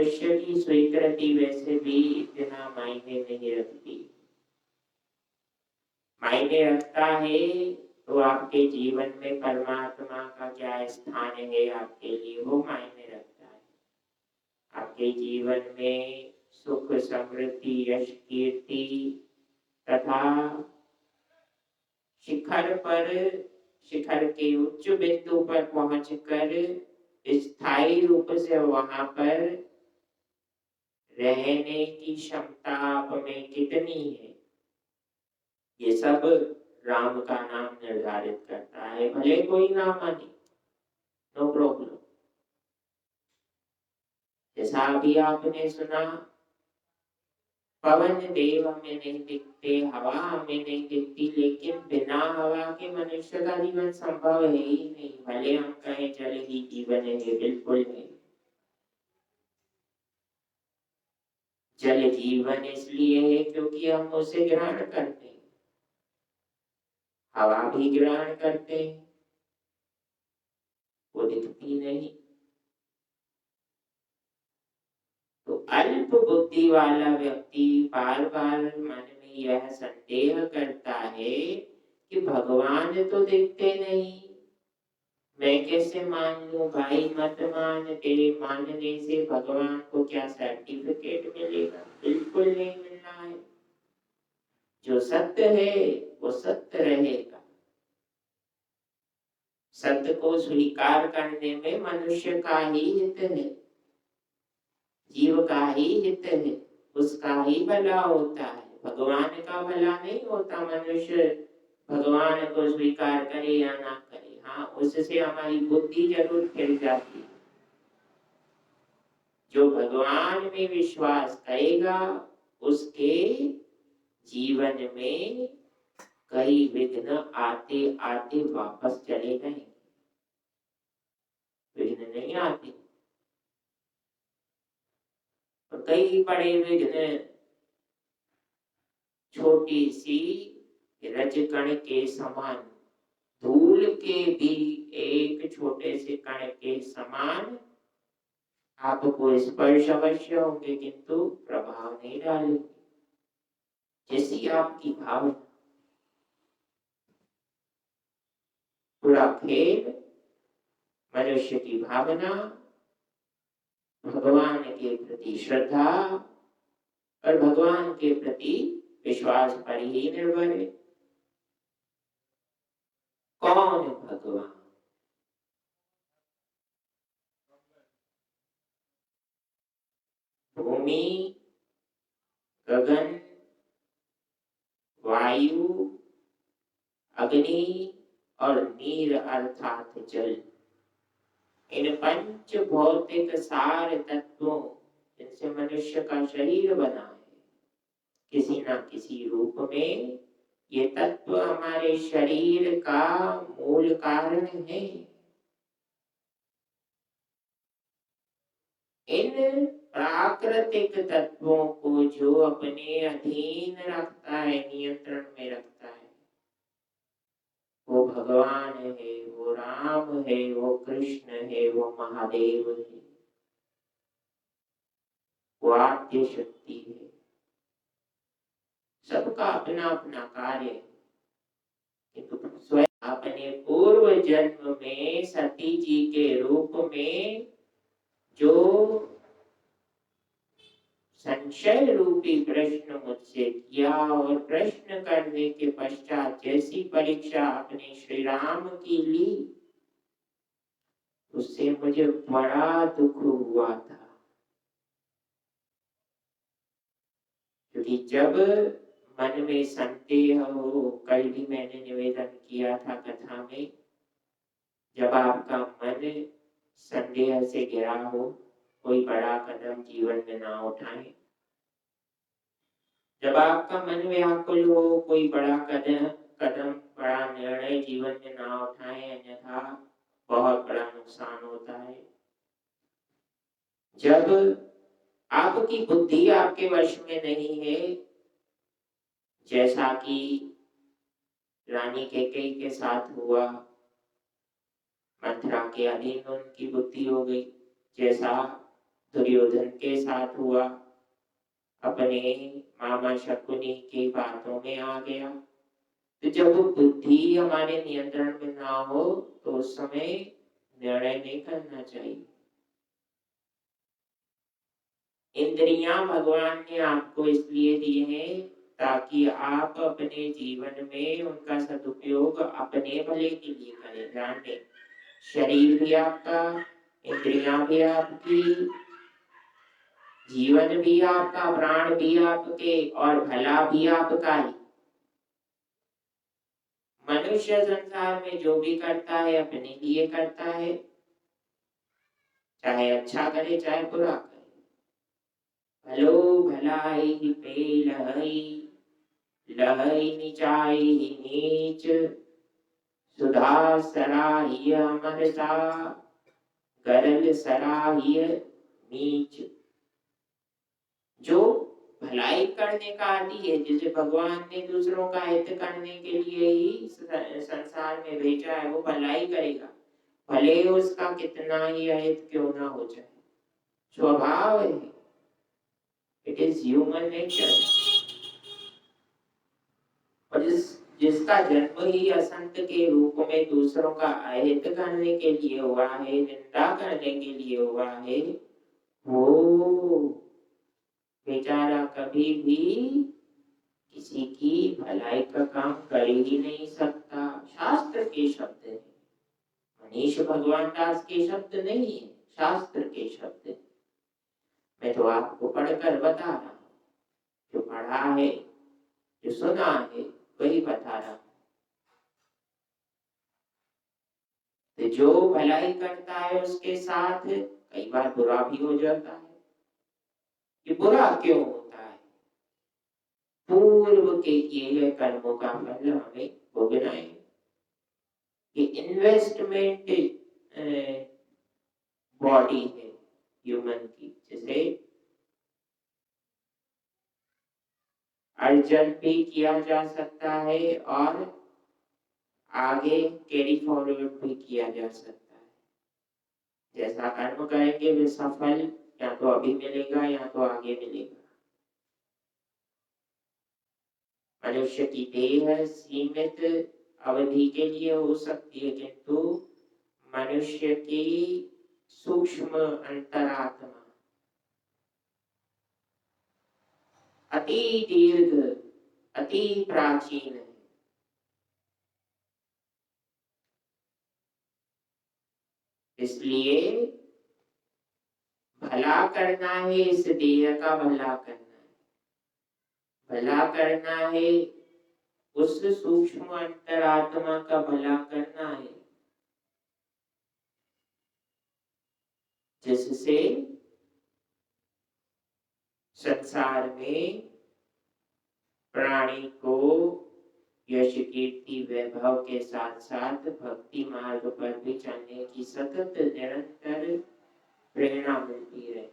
मनुष्य की स्वीकृति वैसे भी इतना मायने नहीं रखती। मायने रखता है तो आपके जीवन में परमात्मा का क्या स्थान है आपके लिए, वो मायने रखता है। आपके जीवन में सुख समृद्धि यश कीर्ति तथा शिखर के उच्च बिंदु पर पहुंचकर स्थायी रूप से वहां पर रहने की क्षमता आप में कितनी है, ये सब राम का नाम निर्धारित करता है। भले कोई ना माने, नो प्रॉब्लम। जैसा अभी आपने सुना, पवन देव में नहीं दिखते, हवा में नहीं दिखती, लेकिन बिना हवा के मनुष्य का जीवन संभव है ही नहीं। भले हम कहें जल ही जीवन है, बिल्कुल नहीं। जल जीवन इसलिए है क्योंकि हम उसे ग्रहण करते हैं, हवा भी ग्रहण करते हैं, वो दिखती नहीं। तो अल्प बुद्धि वाला व्यक्ति बार बार मन में यह संदेह करता है कि भगवान तो दिखते नहीं, मैं कैसे मान लूं। भाई मत मान, तेरे मानने से भगवान को क्या सर्टिफिकेट मिलेगा? बिल्कुल नहीं मिलना है। जो सत्य है वो सत्य रहेगा। सत्य को स्वीकार करने में मनुष्य का ही हित है, जीव का ही हित है, उसका ही भला होता है, भगवान का भला नहीं होता। मनुष्य भगवान को स्वीकार करे या ना करे, हाँ, उससे हमारी बुद्धि जरूर फिर जाती है। जो भगवान में विश्वास करेगा उसके जीवन में कई विघ्न आते आते वापस चले गए, विघ्न नहीं आते। तो कई बड़े विघ्न छोटी सी रजकण के समान, धूल के भी एक छोटे से कण के समान आपको स्पर्श अवश्य होंगे, किंतु प्रभाव नहीं डालेंगे। जैसी आपकी भावना, पूरा खेल मनुष्य की भावना, भगवान के प्रति श्रद्धा और भगवान के प्रति विश्वास पर ही निर्भर है। कौन भगवान? भूमि, गगन, वायु, अग्नि और नीर अर्थात जल, इन पंच भौतिक सार तत्वों जिनसे मनुष्य का शरीर बना है, किसी न किसी रूप में ये तत्व हमारे शरीर का मूल कारण है। इन प्राकृतिक तत्वों को जो अपने अधीन रखता है, नियंत्रण में रखता है, वो भगवान है, वो राम है, वो कृष्ण है, वो महादेव है, वो आद्य शक्ति है। सबका अपना अपना कार्य है, किंतु स्वयं अपने पूर्व जन्म में सती जी के रूप में जो संशय रूपी प्रश्न मुझसे किया और प्रश्न करने के पश्चात जैसी परीक्षा आपने श्री राम की ली, उससे मुझे बड़ा दुख हुआ था। क्योंकि जब मन में संदेह हो, कल भी मैंने निवेदन किया था कथा में, जब आपका मन संदेह से घिरा हो, कोई बड़ा कदम जीवन में ना उठाएं। जब आपका मन व्याकुल हो, कोई बड़ा कदम बड़ा निर्णय जीवन में ना उठाएं, अन्यथा बहुत बड़ा नुकसान होता है। जब आपकी बुद्धि आपके वश में नहीं है, जैसा कि रानी कैकेयी के साथ हुआ, मथुरा के अधीन उनकी बुद्धि हो गई, जैसा दुर्योधन के साथ हुआ, अपने मामा शकुनी की बातों में आ गया। तो जब बुद्धि हमारे नियंत्रण में ना हो तो उस समय निर्णय नहीं करना चाहिए। इंद्रियां भगवान ने आपको इसलिए दी हैं ताकि आप अपने जीवन में उनका सदुपयोग अपने भले के लिए करें। ध्यान दें, शरीर भी आपका, इंद्रियां भी आपकी, जीवन भी आपका, प्राण भी आपके और भला भी आपका ही। मनुष्य संसार में जो भी करता है अपने लिए करता है, चाहे अच्छा करे चाहे बुरा करे। भलो भलाई पे लहई, लहई नीचाई नीच, सुधा सराहिय अमरता, गरल सराहिय नीच। जो भलाई करने का आदि है, जिसे भगवान ने दूसरों का हित करने के लिए ही संसार में भेजा है, वो भलाई करेगा, भले उसका कितना ही अहित क्यों ना हो जाए। स्वभाव है, इट इज ह्यूमन नेचर। और जिसका जन्म ही असंत के रूप में दूसरों का अहित करने के लिए हुआ है, निंदा करने के लिए हुआ है, वो बेचारा कभी भी किसी की भलाई का काम कर ही नहीं सकता। शास्त्र के शब्द है, मनीष भगवान दास के शब्द नहीं है, शास्त्र के शब्द है। मैं तो आपको पढ़कर बता रहा हूँ, जो पढ़ा है जो सुना है वही बता रहा हूँ। तो जो भलाई करता है उसके साथ कई बार बुरा भी हो जाता है। ये बुरा क्यों होता है? पूर्व के किए गए कर्मों का फल हमें भोगना है। ये इन्वेस्टमेंट बॉडी है ह्यूमन की, जिसे अर्जन भी किया जा सकता है और आगे कैरी फॉरवर्ड भी किया जा सकता है। जैसा कर्म करेंगे वैसा फल या तो अभी मिलेगा या तो आगे मिलेगा। मनुष्य की देह सीमित अवधि के लिए हो सकती है, किंतु मनुष्य की सूक्ष्म अंतरात्मा अति दीर्घ, अति प्राचीन है। इसलिए भला करना है, इस देह का भला करना है, भला करना है, उस सूक्ष्म अंतरात्मा का भला करना है, जिससे संसार में प्राणी को यश कीर्ति वैभव के साथ साथ भक्ति मार्ग पर भी चलने की सतत निरंतर प्रेरणा मिलती रहे।